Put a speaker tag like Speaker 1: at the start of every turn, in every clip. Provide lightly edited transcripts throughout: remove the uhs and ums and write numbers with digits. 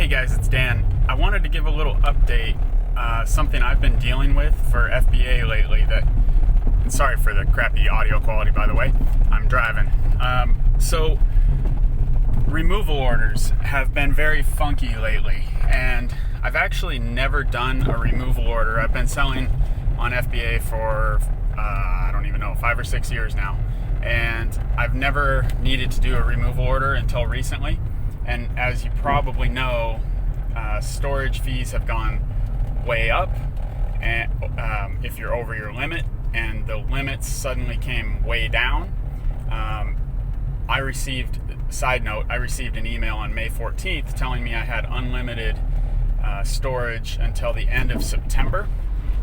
Speaker 1: guys, it's Dan. I wanted to give a little update, something I've been dealing with for FBA lately sorry for the crappy audio quality, by the way. I'm driving. So removal orders have been very funky lately, and I've actually never done a removal order. I've been selling on FBA for, I don't even know, 5 or 6 years now, and I've never needed to do a removal order until recently. And as you probably know, storage fees have gone way up, and if you're over your limit, and the limits suddenly came way down. I received an email on May 14th telling me I had unlimited storage until the end of September,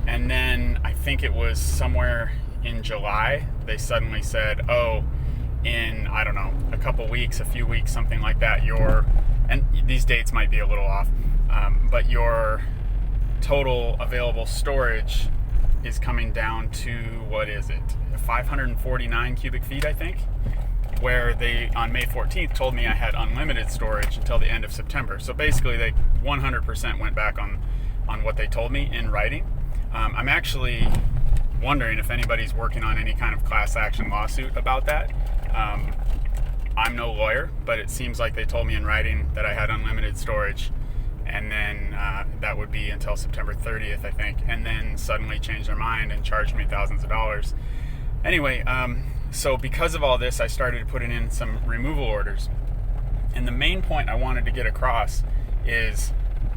Speaker 1: and then I think it was somewhere in July they suddenly said, in, I don't know, a few weeks, something like that, and these dates might be a little off, but your total available storage is coming down to, 549 cubic feet, I think, where they, on May 14th, told me I had unlimited storage until the end of September. So basically, they 100% went back on what they told me in writing. I'm actually wondering if anybody's working on any kind of class action lawsuit about that. I'm no lawyer, but it seems like they told me in writing that I had unlimited storage, and then that would be until September 30th, I think, and then suddenly changed their mind and charged me thousands of dollars. Anyway, so because of all this, I started putting in some removal orders. And the main point I wanted to get across is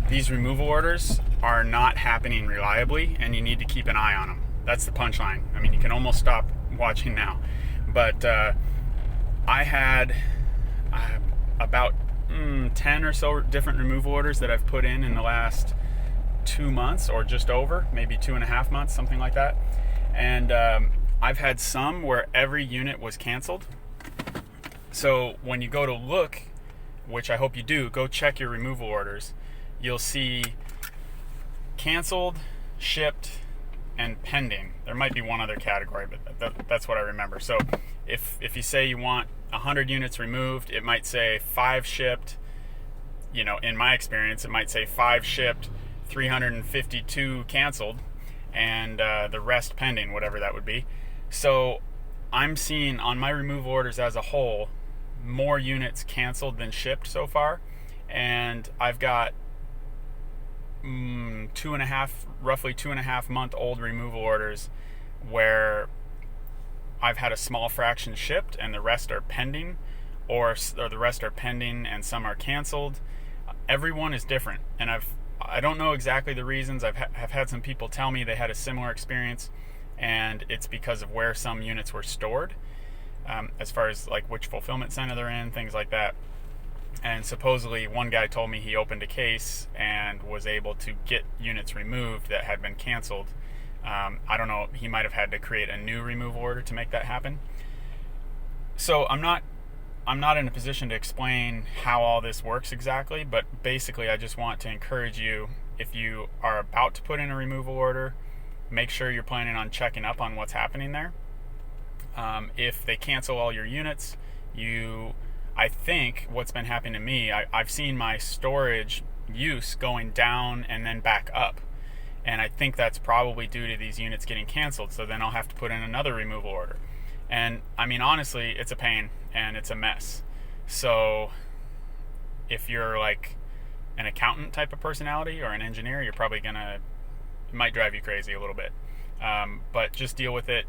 Speaker 1: these removal orders are not happening reliably, and you need to keep an eye on them. That's the punchline. I mean, you can almost stop watching now. But I had about 10 or so different removal orders that I've put in the last 2 months, or just over, maybe 2.5 months, something like that. And I've had some where every unit was canceled. So when you go to look, which I hope you do, go check your removal orders. You'll see canceled, shipped, and pending. There might be one other category, but that's what I remember. So if you say you want 100 units removed, it might say 5 shipped. In my experience, it might say 5 shipped, 352 canceled, and the rest pending, whatever that would be. So I'm seeing on my removal orders as a whole more units canceled than shipped so far, and I've got roughly 2.5 month old removal orders where I've had a small fraction shipped and the rest are pending, or the rest are pending and some are canceled. Everyone is different, and I don't know exactly the reasons. I've had some people tell me they had a similar experience, and it's because of where some units were stored, as far as like which fulfillment center they're in, things like that. And supposedly one guy told me he opened a case and was able to get units removed that had been canceled. I don't know, he might have had to create a new removal order to make that happen. So I'm not in a position to explain how all this works exactly, but basically I just want to encourage you, if you are about to put in a removal order, make sure you're planning on checking up on what's happening there. If they cancel all your units, I think what's been happening to me, I've seen my storage use going down and then back up. And I think that's probably due to these units getting canceled. So then I'll have to put in another removal order. And I mean, honestly, it's a pain and it's a mess. So if you're like an accountant type of personality or an engineer, you're probably it might drive you crazy a little bit. But just deal with it.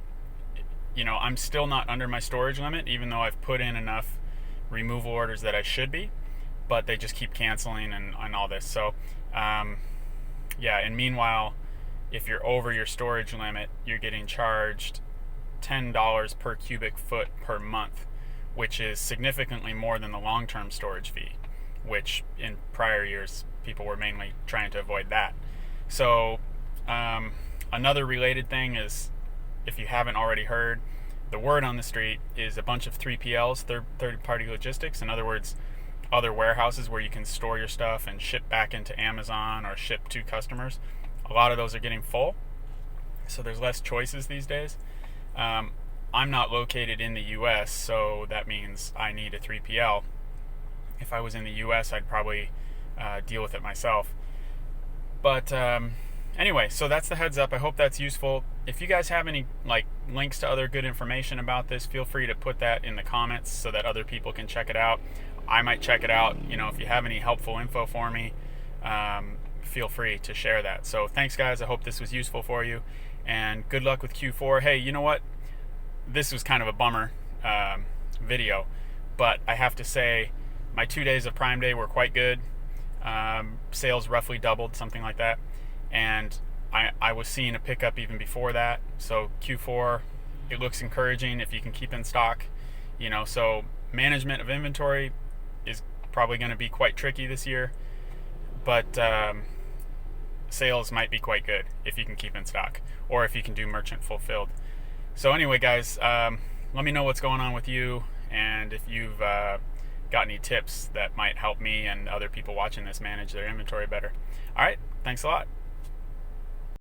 Speaker 1: I'm still not under my storage limit, even though I've put in enough removal orders that I should be, but they just keep canceling and all this. So and meanwhile, if you're over your storage limit, you're getting charged $10 per cubic foot per month, which is significantly more than the long-term storage fee, which in prior years people were mainly trying to avoid that. So another related thing is, if you haven't already heard, the word on the street is a bunch of 3PLs, third-party logistics. In other words, other warehouses where you can store your stuff and ship back into Amazon or ship to customers. A lot of those are getting full, so there's less choices these days. I'm not located in the US, so that means I need a 3PL. If I was in the US, I'd probably deal with it myself. But anyway, so that's the heads up. I hope that's useful. If you guys have any like links to other good information about this, feel free to put that in the comments so that other people can check it out. I might check it out. You know, if you have any helpful info for me, feel free to share that. So thanks, guys. I hope this was useful for you, and good luck with Q4. Hey, you know what? This was kind of a bummer video, but I have to say my 2 days of Prime Day were quite good. Sales roughly doubled, something like that, and I was seeing a pickup even before that. So Q4, it looks encouraging if you can keep in stock. You know, so management of inventory is probably going to be quite tricky this year, but sales might be quite good if you can keep in stock, or if you can do merchant fulfilled. So anyway, guys, let me know what's going on with you, and if you've got any tips that might help me and other people watching this manage their inventory better. All right, thanks a lot.